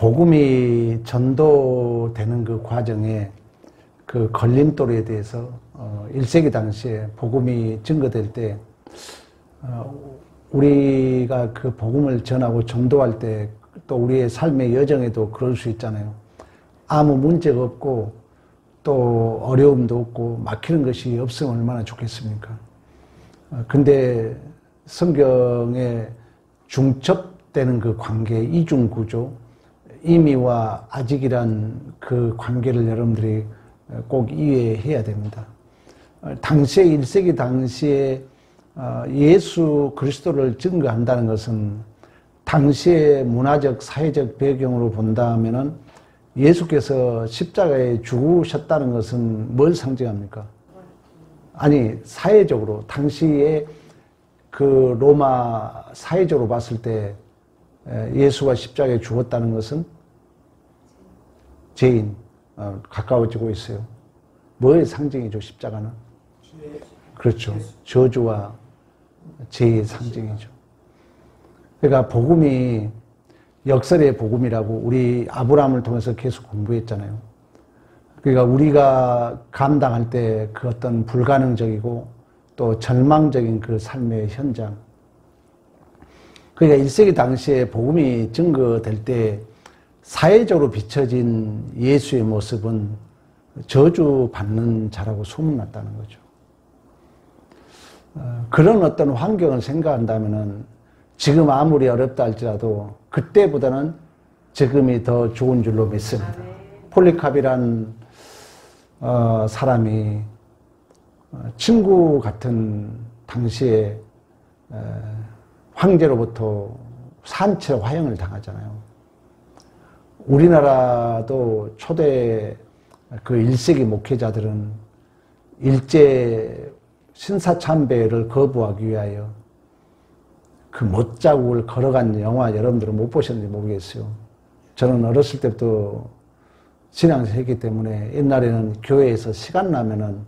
복음이 전도되는 그 과정에 그 걸림돌에 대해서 1세기 당시에 복음이 증거될 때 우리가 그 복음을 전하고 전도할 때 또 우리의 삶의 여정에도 그럴 수 있잖아요. 아무 문제가 없고 또 어려움도 없고 막히는 것이 없으면 얼마나 좋겠습니까? 근데 성경에 중첩되는 그 관계, 이중구조, 임의와 아직이란 그 관계를 여러분들이 꼭 이해해야 됩니다. 당시에 1세기 당시에 예수 그리스도를 증거한다는 것은 당시의 문화적, 사회적 배경으로 본다면은 예수께서 십자가에 죽으셨다는 것은 뭘 상징합니까? 아니, 사회적으로, 당시에 그 로마 사회적으로 봤을 때 예수가 십자가에 죽었다는 것은 죄인, 가까워지고 있어요. 뭐의 상징이죠, 십자가는? 그렇죠. 저주와 죄의 상징이죠. 그러니까 복음이 역설의 복음이라고 우리 아브라함을 통해서 계속 공부했잖아요. 그러니까 우리가 감당할 때 그 어떤 불가능적이고 또 절망적인 그 삶의 현장. 그러니까 1세기 당시에 복음이 증거될 때 사회적으로 비춰진 예수의 모습은 저주받는 자라고 소문났다는 거죠. 그런 어떤 환경을 생각한다면은 지금 아무리 어렵다 할지라도 그때보다는 지금이 더 좋은 줄로 믿습니다. 폴리캅이란 사람이 친구 같은 당시에 황제로부터 산채 화형을 당하잖아요. 우리나라도 초대 그 1세기 목회자들은 일제 신사참배를 거부하기 위하여 그 못자국을 걸어간 영화 여러분들은 못 보셨는지 모르겠어요. 저는 어렸을 때부터 신앙생활 했기 때문에 옛날에는 교회에서 시간 나면은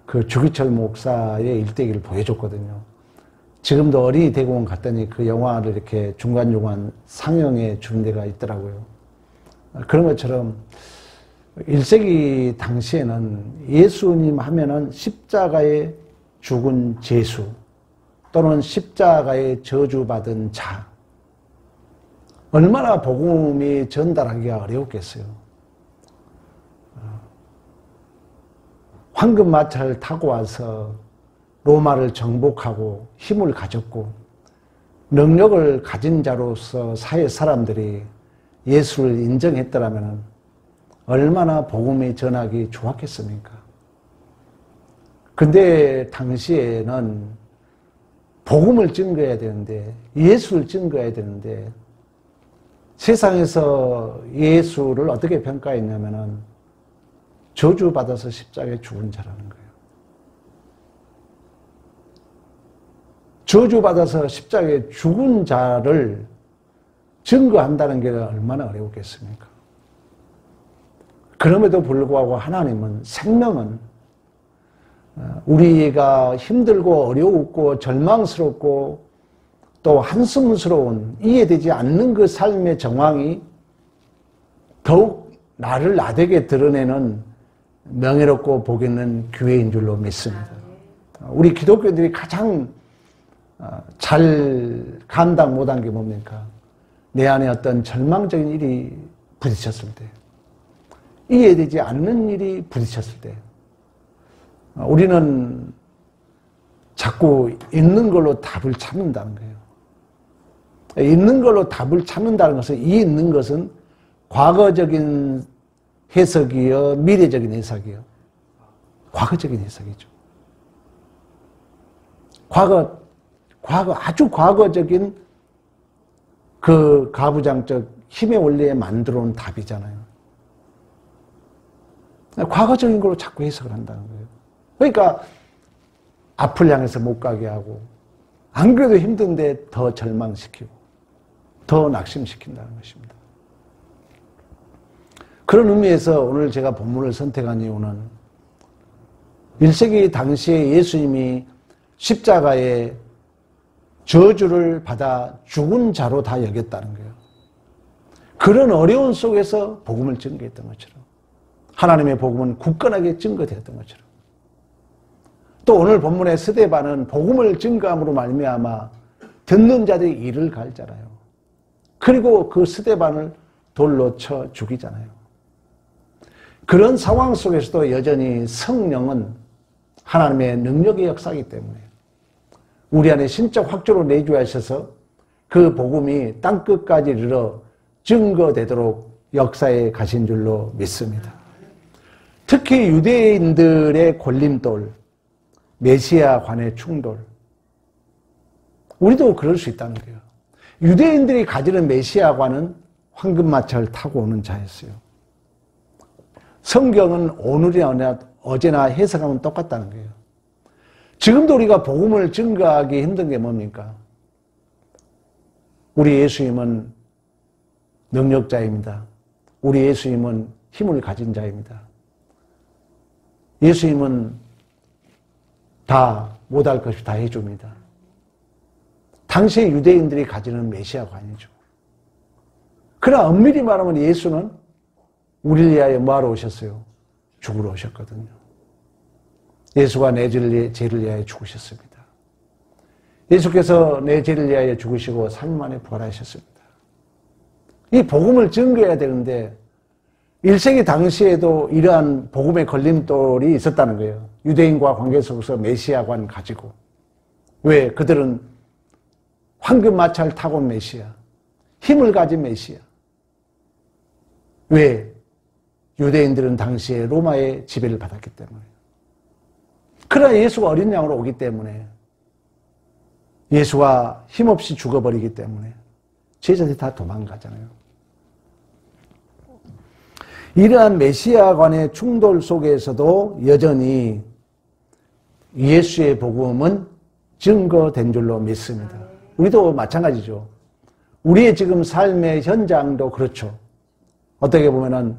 그 주기철 목사의 일대기를 보여줬거든요. 지금도 어린이 대공원 갔더니 그 영화를 이렇게 중간중간 상영해 주는 데가 있더라고요. 그런 것처럼 1세기 당시에는 예수님 하면은 십자가에 죽은 죄수 또는 십자가에 저주받은 자, 얼마나 복음이 전달하기가 어려웠겠어요. 황금마차를 타고 와서 로마를 정복하고 힘을 가졌고 능력을 가진 자로서 사회 사람들이 예수를 인정했더라면 얼마나 복음이 전하기 좋았겠습니까? 근데 당시에는 복음을 증거해야 되는데, 예수를 증거해야 되는데, 세상에서 예수를 어떻게 평가했냐면은 저주받아서 십자가에 죽은 자라는 거예요. 저주받아서 십자가에 죽은 자를 증거한다는 게 얼마나 어려웠겠습니까? 그럼에도 불구하고 하나님은 생명은 우리가 힘들고 어려웠고 절망스럽고 또 한숨스러운 이해되지 않는 그 삶의 정황이 더욱 나를 나되게 드러내는 명예롭고 복 있는 기회인 줄로 믿습니다. 우리 기독교인들이 가장 잘 감당 못한 게 뭡니까? 내 안에 어떤 절망적인 일이 부딪혔을 때, 이해되지 않는 일이 부딪혔을 때 우리는 자꾸 있는 걸로 답을 찾는다는 거예요. 있는 걸로 답을 찾는다는 것은, 이 있는 것은 과거적인 해석이요, 미래적인 해석이요. 과거적인 해석이죠. 아주 과거적인 그 가부장적 힘의 원리에 만들어 온 답이잖아요. 과거적인 걸로 자꾸 해석을 한다는 거예요. 그러니까 앞을 향해서 못 가게 하고, 안 그래도 힘든데 더 절망시키고 더 낙심시킨다는 것입니다. 그런 의미에서 오늘 제가 본문을 선택한 이유는 1세기 당시에 예수님이 십자가에 저주를 받아 죽은 자로 다 여겼다는 거예요. 그런 어려운 속에서 복음을 증거했던 것처럼 하나님의 복음은 굳건하게 증거되었던 것처럼 또 오늘 본문의 스데반은 복음을 증거함으로 말미암아 듣는 자들이 이를 갈잖아요. 그리고 그 스데반을 돌로 쳐 죽이잖아요. 그런 상황 속에서도 여전히 성령은 하나님의 능력의 역사이기 때문에 우리 안에 신적 확조로 내주하셔서 그 복음이 땅끝까지 이르러 증거되도록 역사에 가신 줄로 믿습니다. 특히 유대인들의 걸림돌, 메시아관의 충돌, 우리도 그럴 수 있다는 거예요. 유대인들이 가지는 메시아관은 황금마차를 타고 오는 자였어요. 성경은 오늘이나 어제나 해석하면 똑같다는 거예요. 지금도 우리가 복음을 증거하기 힘든 게 뭡니까? 우리 예수님은 능력자입니다. 우리 예수님은 힘을 가진 자입니다. 예수님은 다 못할 것이 다 해줍니다. 당시의 유대인들이 가지는 메시아관이죠. 그러나 엄밀히 말하면 예수는 우리를 위하여 뭐하러 오셨어요? 죽으러 오셨거든요. 예수가 내 죄를 위하여 죽으셨습니다. 예수께서 내 죄를 위하여 죽으시고 3일 만에 부활하셨습니다. 이 복음을 증거해야 되는데 1세기 당시에도 이러한 복음의 걸림돌이 있었다는 거예요. 유대인과 관계 속에서 메시아관 가지고. 왜? 그들은 황금마차를 타고 온 메시아, 힘을 가진 메시아. 왜? 유대인들은 당시에 로마의 지배를 받았기 때문에. 그러나 예수가 어린 양으로 오기 때문에 예수가 힘없이 죽어버리기 때문에 제자들이 다 도망가잖아요. 이러한 메시아관의 충돌 속에서도 여전히 예수의 복음은 증거된 줄로 믿습니다. 우리도 마찬가지죠. 우리의 지금 삶의 현장도 그렇죠. 어떻게 보면은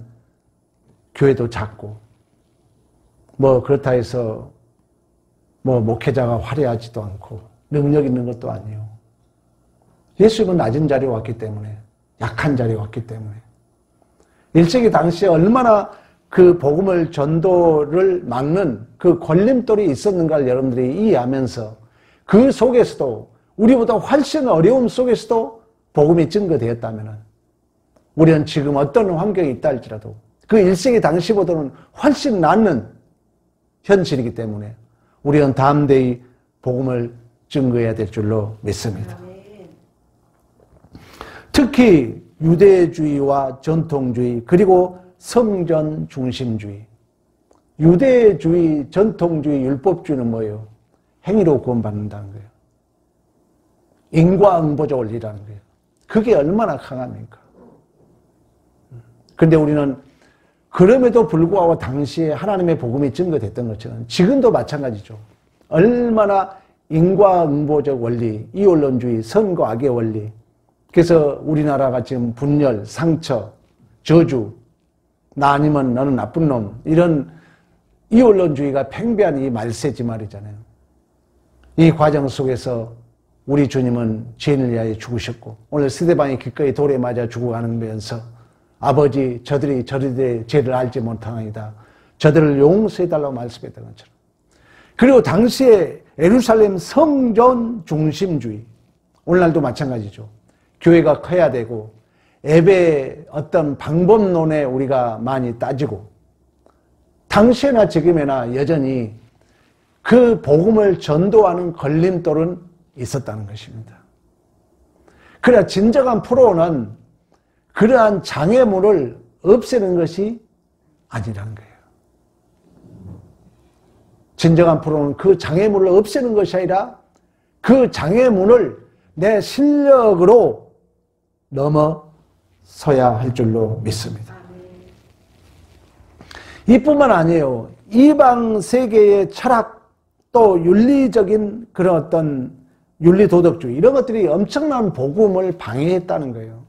교회도 작고 그렇다 해서 목회자가 화려하지도 않고 능력 있는 것도 아니에요. 예수님은 낮은 자리에 왔기 때문에, 약한 자리에 왔기 때문에 1세기 당시에 얼마나 그 복음을 전도를 막는 그 걸림돌이 있었는가를 여러분들이 이해하면서 그 속에서도 우리보다 훨씬 어려움 속에서도 복음이 증거되었다면 우리는 지금 어떤 환경이 있다 할지라도 그 1세기 당시보다는 훨씬 낫는 현실이기 때문에 우리는 담대히 복음을 증거해야 될 줄로 믿습니다. 특히 유대주의와 전통주의 그리고 성전 중심주의, 유대주의, 전통주의, 율법주의는 뭐예요? 행위로 구원받는다는 거예요. 인과응보적 원리라는 거예요. 그게 얼마나 강합니까? 그런데 우리는 그럼에도 불구하고 당시에 하나님의 복음이 증거됐던 것처럼 지금도 마찬가지죠. 얼마나 인과응보적 원리, 이원론주의, 선과 악의 원리. 그래서 우리나라가 지금 분열, 상처, 저주, 나 아니면 너는 나쁜 놈, 이런 이원론주의가 팽배한 이 말세지 말이잖아요. 이 과정 속에서 우리 주님은 죄인을 위하여 죽으셨고 오늘 스데반이 기꺼이 돌에 맞아 죽어가면서 아버지 저들이 저들의 죄를 알지 못하나이다. 저들을 용서해달라고 말씀했던 것처럼. 그리고 당시에 예루살렘 성전 중심주의, 오늘날도 마찬가지죠. 교회가 커야 되고 예배의 어떤 방법론에 우리가 많이 따지고 당시에나 지금에나 여전히 그 복음을 전도하는 걸림돌은 있었다는 것입니다. 그러나 진정한 프로는 그러한 장애물을 없애는 것이 아니라는 거예요. 진정한 프로는 그 장애물을 없애는 것이 아니라 그 장애물을 내 실력으로 넘어서야 할 줄로 믿습니다. 이뿐만 아니에요. 이방 세계의 철학 또 윤리적인 그런 어떤 윤리도덕주의 이런 것들이 엄청난 복음을 방해했다는 거예요.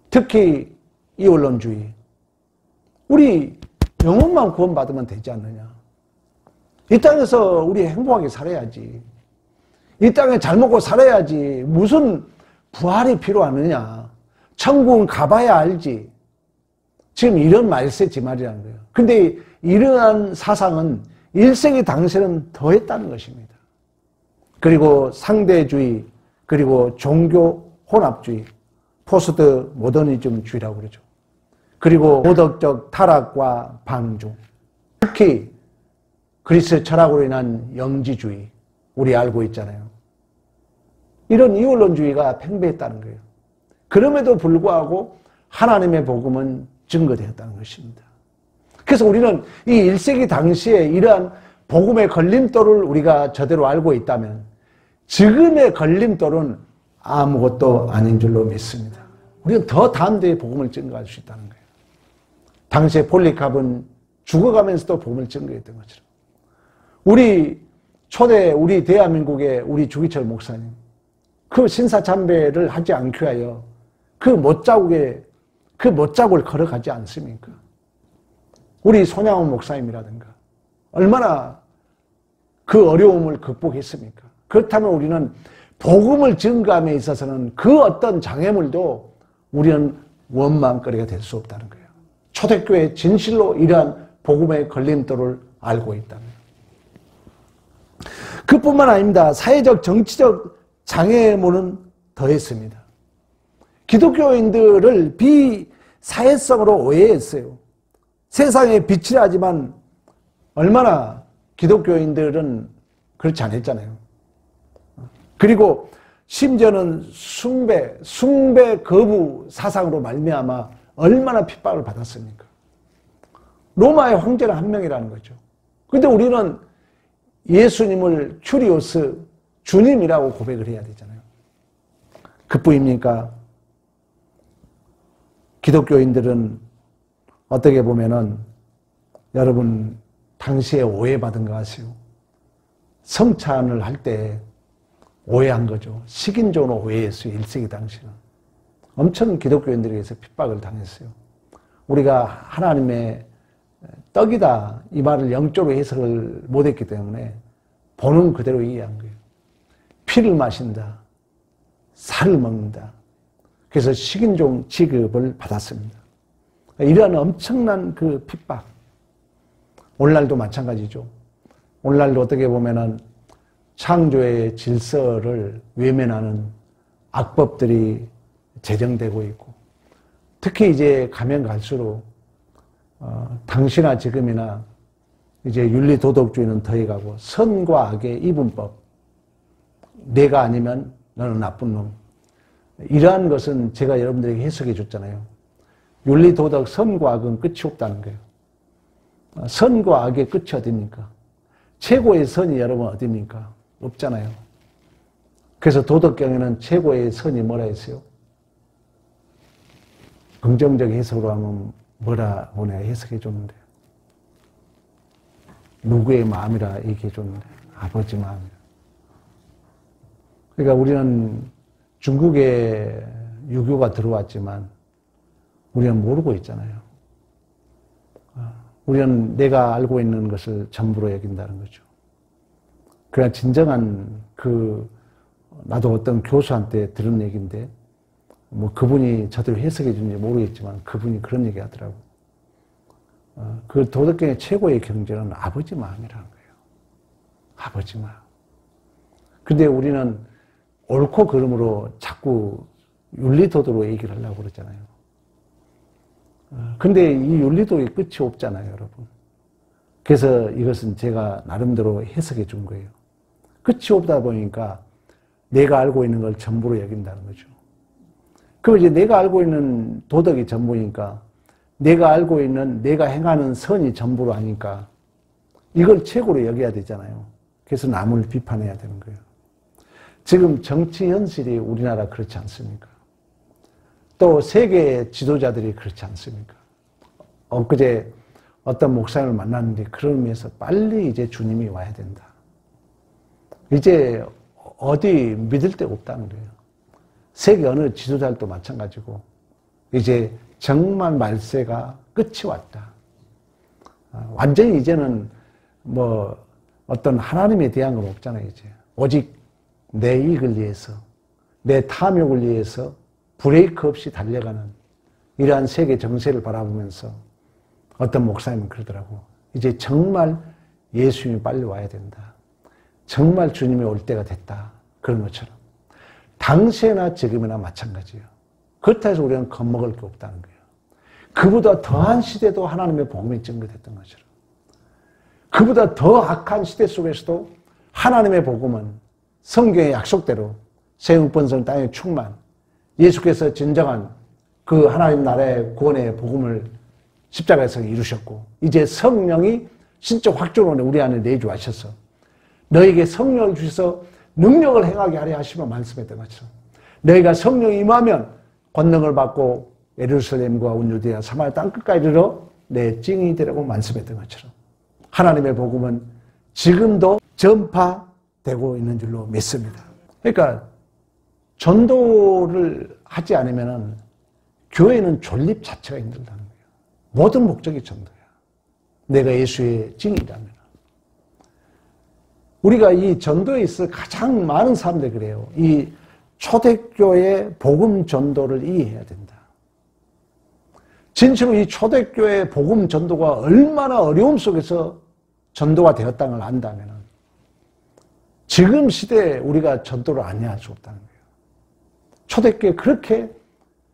특히 이원론주의. 우리 영혼만 구원받으면 되지 않느냐. 이 땅에서 우리 행복하게 살아야지. 이 땅에 잘 먹고 살아야지. 무슨 부활이 필요하느냐. 천국은 가봐야 알지. 지금 이런 말세지말이라는 거예요. 근데 이러한 사상은 1세기 당시에는 더했다는 것입니다. 그리고 상대주의, 그리고 종교 혼합주의, 포스트 모더니즘주의라고 그러죠. 그리고 도덕적 타락과 방중, 특히 그리스 철학으로 인한 영지주의, 우리 알고 있잖아요. 이런 이원론주의가 팽배했다는 거예요. 그럼에도 불구하고 하나님의 복음은 증거되었다는 것입니다. 그래서 우리는 이 1세기 당시에 이러한 복음의 걸림돌을 우리가 제대로 알고 있다면 지금의 걸림돌은 아무것도 아닌 줄로 믿습니다. 우리는 더 담대히 복음을 증거할 수 있다는 거예요. 당시에 폴리캅은 죽어가면서도 복음을 증거했던 것처럼 우리 대한민국의 우리 주기철 목사님 그 신사참배를 하지 않기 위하여 그 못자국을 걸어가지 않습니까? 우리 손양원 목사님이라든가 얼마나 그 어려움을 극복했습니까? 그렇다면 우리는 복음을 증거함에 있어서는 그 어떤 장애물도 우리는 원망거리가 될 수 없다는 거예요. 초대교회 진실로 이러한 복음의 걸림돌을 알고 있다는 거예요. 그뿐만 아닙니다. 사회적 정치적 장애물은 더했습니다. 기독교인들을 비사회성으로 오해했어요. 세상에 빛이라 하지만 얼마나 기독교인들은 그렇지 않았잖아요. 그리고 심지어는 숭배 거부 사상으로 말미암아 얼마나 핍박을 받았습니까? 로마의 황제는 한 명이라는 거죠. 그런데 우리는 예수님을 큐리오스 주님이라고 고백을 해야 되잖아요. 그뿐입니까? 기독교인들은 어떻게 보면은 여러분 당시에 오해받은 거 아세요? 성찬을 할 때 오해한 거죠. 식인종으로 오해했어요. 1세기 당시는. 엄청 기독교인들에게서 핍박을 당했어요. 우리가 하나님의 떡이다 이 말을 영적으로 해석을 못했기 때문에 보는 그대로 이해한 거예요. 피를 마신다. 살을 먹는다. 그래서 식인종 취급을 받았습니다. 이러한 엄청난 그 핍박. 오늘날도 마찬가지죠. 오늘날도 어떻게 보면은 창조의 질서를 외면하는 악법들이 제정되고 있고, 특히 이제 가면 갈수록 당시나 지금이나 이제 윤리 도덕주의는 더해가고 선과 악의 이분법, 내가 아니면 너는 나쁜 놈, 이러한 것은 제가 여러분들에게 해석해 줬잖아요. 윤리 도덕 선과 악은 끝이 없다는 거예요. 선과 악의 끝이 어딥니까? 최고의 선이 여러분 어딥니까? 없잖아요. 그래서 도덕경에는 최고의 선이 뭐라 했어요? 긍정적 해석으로 하면 뭐라고 내가 해석해 줬는데, 누구의 마음이라 얘기해 줬는데, 아버지 마음이라. 그러니까 우리는 중국에 유교가 들어왔지만 우리는 모르고 있잖아요. 우리는 내가 알고 있는 것을 전부로 여긴다는 거죠. 그냥 진정한 나도 어떤 교수한테 들은 얘기인데, 뭐 그분이 저대로 해석해 주는지 모르겠지만 그분이 그런 얘기 하더라고. 그 도덕경의 최고의 경제는 아버지 마음이라는 거예요. 아버지 마음. 근데 우리는 옳고 그름으로 자꾸 윤리도덕으로 얘기를 하려고 그러잖아요. 근데 이 윤리도덕이 끝이 없잖아요, 여러분. 그래서 이것은 제가 나름대로 해석해 준 거예요. 끝이 없다 보니까 내가 알고 있는 걸 전부로 여긴다는 거죠. 그럼 이제 내가 알고 있는 도덕이 전부니까 내가 알고 있는 내가 행하는 선이 전부로 하니까 이걸 최고로 여겨야 되잖아요. 그래서 남을 비판해야 되는 거예요. 지금 정치 현실이 우리나라 그렇지 않습니까? 또 세계 지도자들이 그렇지 않습니까? 엊그제 어떤 목사님을 만났는데 그런 의미에서 빨리 이제 주님이 와야 된다. 이제 어디 믿을 데가 없다는 거예요. 세계 어느 지도자들도 마찬가지고 이제 정말 말세가 끝이 왔다. 완전히 이제는 뭐 어떤 하나님에 대한 건 없잖아요. 이제 오직 내 이익을 위해서, 내 탐욕을 위해서 브레이크 없이 달려가는 이러한 세계 정세를 바라보면서 어떤 목사님은 그러더라고. 이제 정말 예수님이 빨리 와야 된다. 정말 주님이 올 때가 됐다. 그런 것처럼. 당시에나 지금이나 마찬가지예요. 그렇다 해서 우리는 겁먹을 게 없다는 거예요. 그보다 더한 시대도 하나님의 복음이 증거됐던 것처럼. 그보다 더 악한 시대 속에서도 하나님의 복음은 성경의 약속대로 세운번성 땅의 충만, 예수께서 진정한 그 하나님 나라의 구원의 복음을 십자가에서 이루셨고 이제 성령이 신적 확증으로 우리 안에 내주하셔서 너에게 성령을 주셔서 능력을 행하게 하려 하시며 말씀했던 것처럼 너희가 성령이 임하면 권능을 받고 예루살렘과 온 유대야 사마리아 땅끝까지 이르러 내 증인이 되라고 말씀했던 것처럼 하나님의 복음은 지금도 전파되고 있는 줄로 믿습니다. 그러니까 전도를 하지 않으면 교회는 존립 자체가 힘들다는 거예요. 모든 목적이 전도야. 내가 예수의 증인이라면. 우리가 이 전도에 있어 가장 많은 사람들이 그래요. 이 초대교회 복음 전도를 이해해야 된다. 진실로 이 초대교회 복음 전도가 얼마나 어려움 속에서 전도가 되었다는 걸 안다면 지금 시대에 우리가 전도를 안 해야 할 수 없다는 거예요. 초대교회 그렇게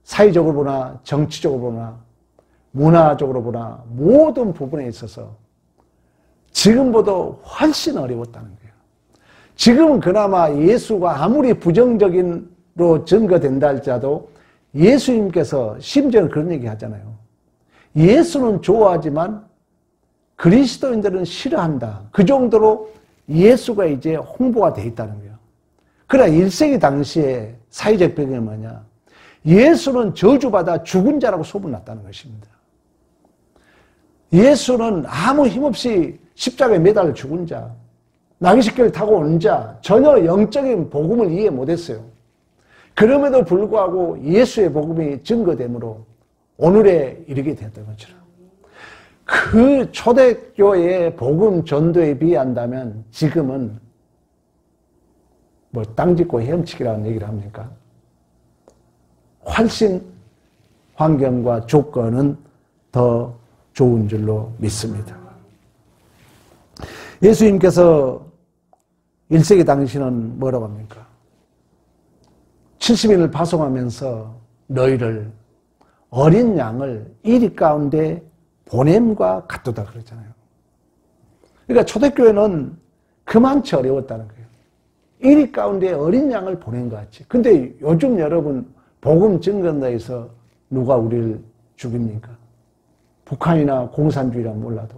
사회적으로 보나 정치적으로 보나 문화적으로 보나 모든 부분에 있어서 지금보다 훨씬 어려웠다는 거예요. 지금은 그나마 예수가 아무리 부정적인로 증거된다 할지라도 예수님께서 심지어 그런 얘기 하잖아요. 예수는 좋아하지만 그리스도인들은 싫어한다. 그 정도로 예수가 이제 홍보가 돼 있다는 거예요. 그러나 1세기 당시에 사회적 배경이 뭐냐? 예수는 저주받아 죽은 자라고 소문났다는 것입니다. 예수는 아무 힘없이 십자가에 매달려 죽은 자, 나귀새끼를 타고 온 자, 전혀 영적인 복음을 이해 못했어요. 그럼에도 불구하고 예수의 복음이 증거되므로 오늘에 이르게 되었던 것처럼 그 초대교회의 복음 전도에 비한다면 지금은 뭐 땅 짓고 헤엄치기라는 얘기를 합니까? 훨씬 환경과 조건은 더 좋은 줄로 믿습니다. 예수님께서 1세기 당시는 뭐라고 합니까? 70인을 파송하면서 너희를 어린 양을 이리 가운데 보냄과 같도다 그러잖아요. 그러니까 초대교회는 그만치 어려웠다는 거예요. 이리 가운데 어린 양을 보낸 것 같이. 근데 요즘 여러분 복음 증거한다해서 누가 우리를 죽입니까? 북한이나 공산주의라 몰라도.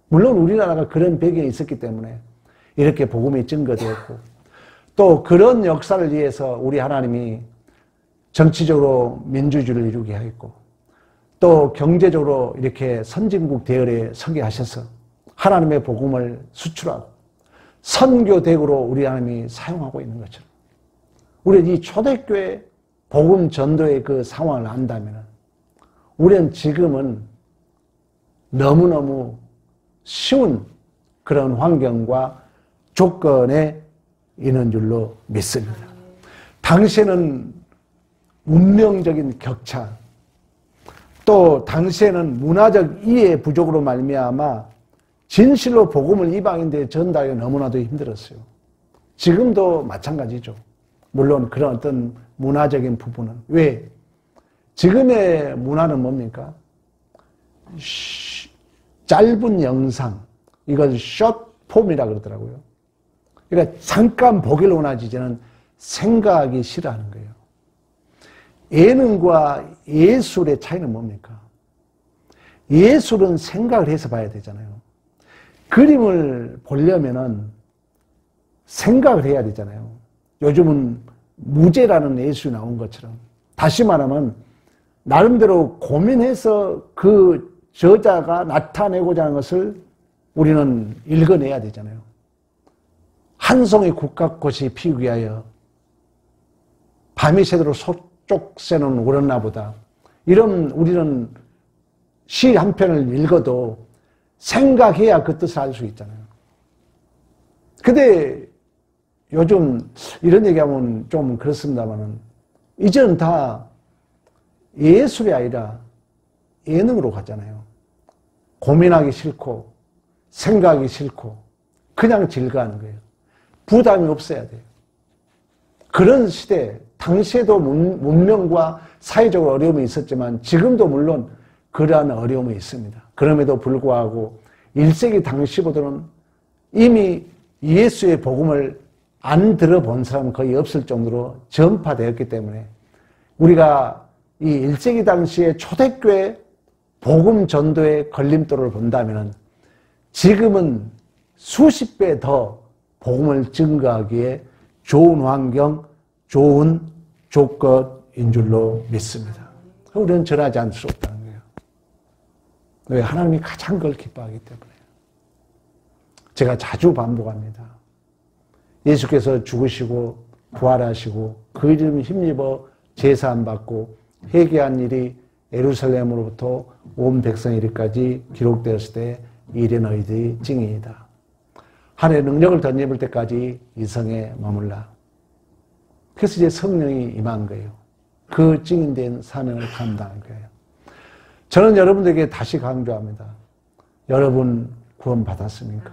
물론 우리나라가 그런 배경이 있었기 때문에 이렇게 복음이 증거되었고 또 그런 역사를 위해서 우리 하나님이 정치적으로 민주주의를 이루게 하였고 또 경제적으로 이렇게 선진국 대열에 서게 하셔서 하나님의 복음을 수출하고 선교대구로 우리 하나님이 사용하고 있는 것처럼 우리는 이 초대교회 복음 전도의 그 상황을 안다면 우리는 지금은 너무너무 쉬운 그런 환경과 조건에 있는 줄로 믿습니다. 당시에는 운명적인 격차, 또 당시에는 문화적 이해 부족으로 말미암아 진실로 복음을 이방인들에 전달하기가 너무나도 힘들었어요. 지금도 마찬가지죠. 물론 그런 어떤 문화적인 부분은. 왜? 지금의 문화는 뭡니까? 짧은 영상, 이걸 숏폼이라 그러더라고요. 그러니까 잠깐 보기를 원하지 저는 생각하기 싫어하는 거예요. 예능과 예술의 차이는 뭡니까? 예술은 생각을 해서 봐야 되잖아요. 그림을 보려면은 생각을 해야 되잖아요. 요즘은 무제라는 예술이 나온 것처럼. 다시 말하면 나름대로 고민해서 그 저자가 나타내고자 하는 것을 우리는 읽어내야 되잖아요. 한 송이 국화꽃이 피우기 위하여 밤이 새도록 소쪽새는 울었나 보다. 이런 우리는 시 한 편을 읽어도 생각해야 그 뜻을 알 수 있잖아요. 근데 요즘 이런 얘기하면 좀 그렇습니다만은 이제는 다 예술이 아니라 예능으로 가잖아요. 고민하기 싫고 생각하기 싫고 그냥 즐거워하는 거예요. 부담이 없어야 돼요. 그런 시대, 당시에도 문명과 사회적 어려움이 있었지만 지금도 물론 그러한 어려움이 있습니다. 그럼에도 불구하고 1세기 당시보다는 이미 예수의 복음을 안 들어본 사람은 거의 없을 정도로 전파되었기 때문에 우리가 이 1세기 당시의 초대교회 복음 전도의 걸림돌을 본다면 지금은 수십 배 더 복음을 증거하기에 좋은 환경, 좋은 조건인 줄로 믿습니다. 우리는 전하지 않을 수 없다는 거예요. 왜? 하나님이 가장 그걸 기뻐하기 때문에. 제가 자주 반복합니다. 예수께서 죽으시고 부활하시고 그 이름 힘입어 제사함 받고 회개한 일이 예루살렘으로부터 온 백성에 이르기까지 기록되었을 때 이래 너희들이 증인이다. 하늘의 능력을 덧입을 때까지 이 성에 머물라. 그래서 이제 성령이 임한 거예요. 그 증인된 사명을 감당한 거예요. 저는 여러분들에게 다시 강조합니다. 여러분 구원 받았습니까?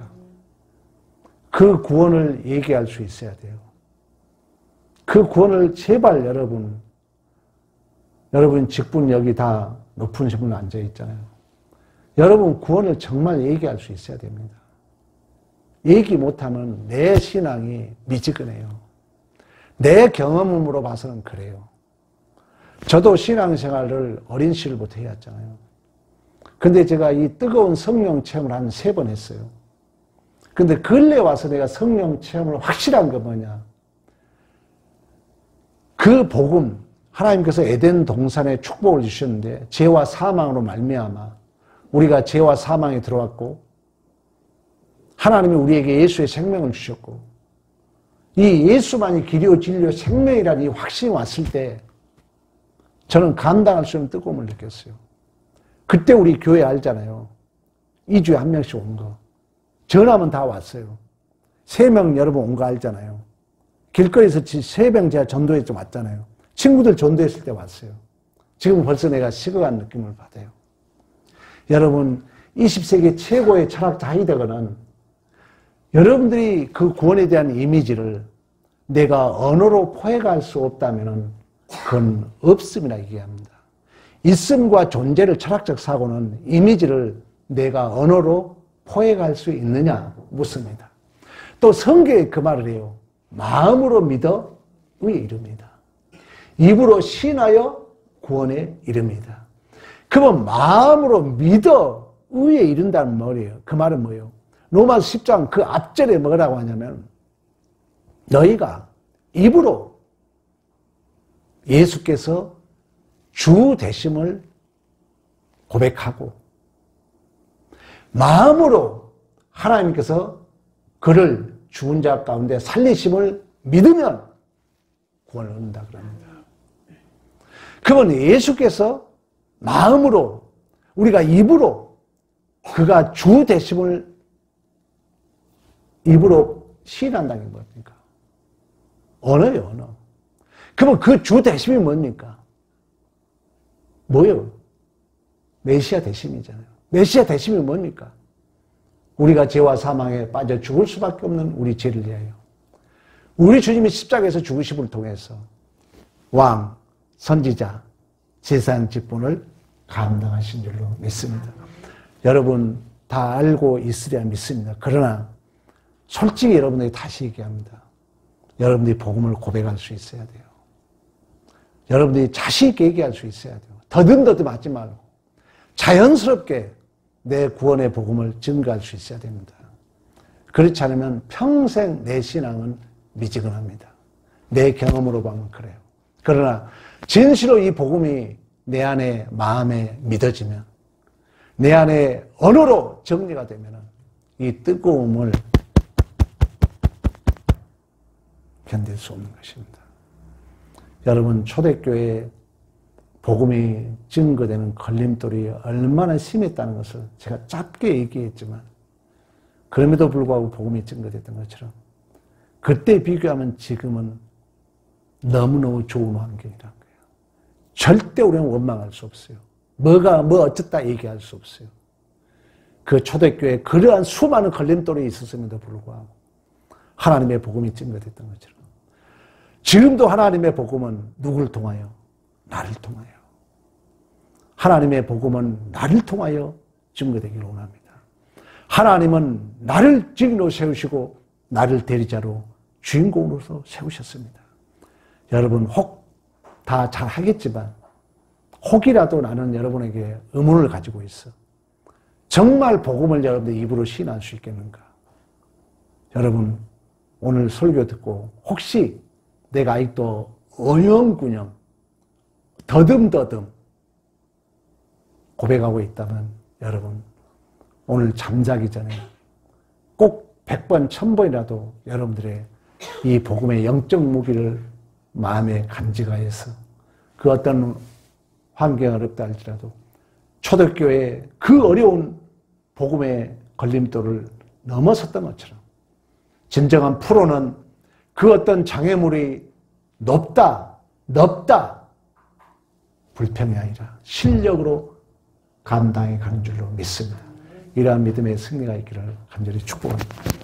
그 구원을 얘기할 수 있어야 돼요. 그 구원을 제발 여러분 직분 여기 다 높은 신분 앉아 있잖아요. 여러분 구원을 정말 얘기할 수 있어야 됩니다. 얘기 못하면 내 신앙이 미지근해요. 내 경험으로 봐서는 그래요. 저도 신앙생활을 어린 시절부터 해왔잖아요. 근데 제가 이 뜨거운 성령 체험을 한 3번 했어요. 근데 근래 와서 내가 성령 체험을 확실한 거 뭐냐. 그 복음, 하나님께서 에덴 동산에 축복을 주셨는데 죄와 사망으로 말미암아 우리가 죄와 사망에 들어왔고 하나님이 우리에게 예수의 생명을 주셨고 이 예수만이 길이요 진리요 생명이라는 이 확신이 왔을 때 저는 감당할 수 없는 뜨거움을 느꼈어요. 그때 우리 교회 알잖아요. 2주에 1명씩 온 거. 전화하면 다 왔어요. 3명 여러분 온 거 알잖아요. 길거리에서 3명 제가 전도회 좀 왔잖아요. 친구들 전도했을 때 왔어요. 지금 벌써 내가 식어간 느낌을 받아요. 여러분 20세기 최고의 철학자 하이데거는 여러분들이 그 구원에 대한 이미지를 내가 언어로 포획할 수 없다면 그건 없음이라 얘기합니다. 있음과 존재를 철학적 사고는 이미지를 내가 언어로 포획할 수 있느냐 묻습니다. 또 성경에 그 말을 해요. 마음으로 믿어 의에 이릅니다. 입으로 신하여 구원에 이릅니다. 그러면 마음으로 믿어 의에 이른다는 말이에요. 그 말은 뭐예요? 로마서 10장 그 앞절에 뭐라고 하냐면 너희가 입으로 예수께서 주 되심을 고백하고 마음으로 하나님께서 그를 죽은 자 가운데 살리심을 믿으면 구원을 얻는다 그럽니다. 그건 예수께서 마음으로 우리가 입으로 그가 주 되심을 입으로 시인한다는 게 뭡니까? 언어예요, 언어. 그러면 그 주 대심이 뭡니까? 뭐예요? 메시아 대심이잖아요. 메시아 대심이 뭡니까? 우리가 죄와 사망에 빠져 죽을 수밖에 없는 우리 죄를 위하여 우리 주님이 십자가에서 죽으심을 통해서 왕, 선지자, 제사장 직분을 감당하신 줄로 믿습니다. 여러분 다 알고 있으리라 믿습니다. 그러나 솔직히 여러분들이 다시 얘기합니다. 여러분들이 복음을 고백할 수 있어야 돼요. 여러분들이 자신 있게 얘기할 수 있어야 돼요. 더듬더듬 하지 말고 자연스럽게 내 구원의 복음을 증거할 수 있어야 됩니다. 그렇지 않으면 평생 내 신앙은 미지근합니다. 내 경험으로 보면 그래요. 그러나 진실로 이 복음이 내 안에 마음에 믿어지면 내 안에 언어로 정리가 되면 이 뜨거움을 견딜 수 없는 것입니다. 여러분 초대교회 복음이 증거되는 걸림돌이 얼마나 심했다는 것을 제가 짧게 얘기했지만 그럼에도 불구하고 복음이 증거됐던 것처럼 그때 비교하면 지금은 너무너무 좋은 환경이라는 거예요. 절대 우리는 원망할 수 없어요. 뭐 어쨌다 얘기할 수 없어요. 그 초대교회에 그러한 수많은 걸림돌이 있었음에도 불구하고 하나님의 복음이 증거됐던 것처럼 지금도 하나님의 복음은 누구를 통하여? 나를 통하여. 하나님의 복음은 나를 통하여 증거되기를 원합니다. 하나님은 나를 증인으로 세우시고 나를 대리자로 주인공으로서 세우셨습니다. 여러분 혹 다 잘하겠지만 혹이라도 나는 여러분에게 의문을 가지고 있어. 정말 복음을 여러분들 입으로 시인할 수 있겠는가? 여러분 오늘 설교 듣고 혹시 내가 아직도 어영군영 더듬더듬 고백하고 있다면 여러분 오늘 잠자기 전에 꼭 100번 1000번이라도 여러분들의 이 복음의 영적 무기를 마음에 간직하여서 그 어떤 환경이 어렵다 할지라도 초대교회의 그 어려운 복음의 걸림돌을 넘어섰던 것처럼 진정한 프로는 그 어떤 장애물이 높다 불평이 아니라 실력으로 감당해 가는 줄로 믿습니다. 이러한 믿음의 승리가 있기를 간절히 축복합니다.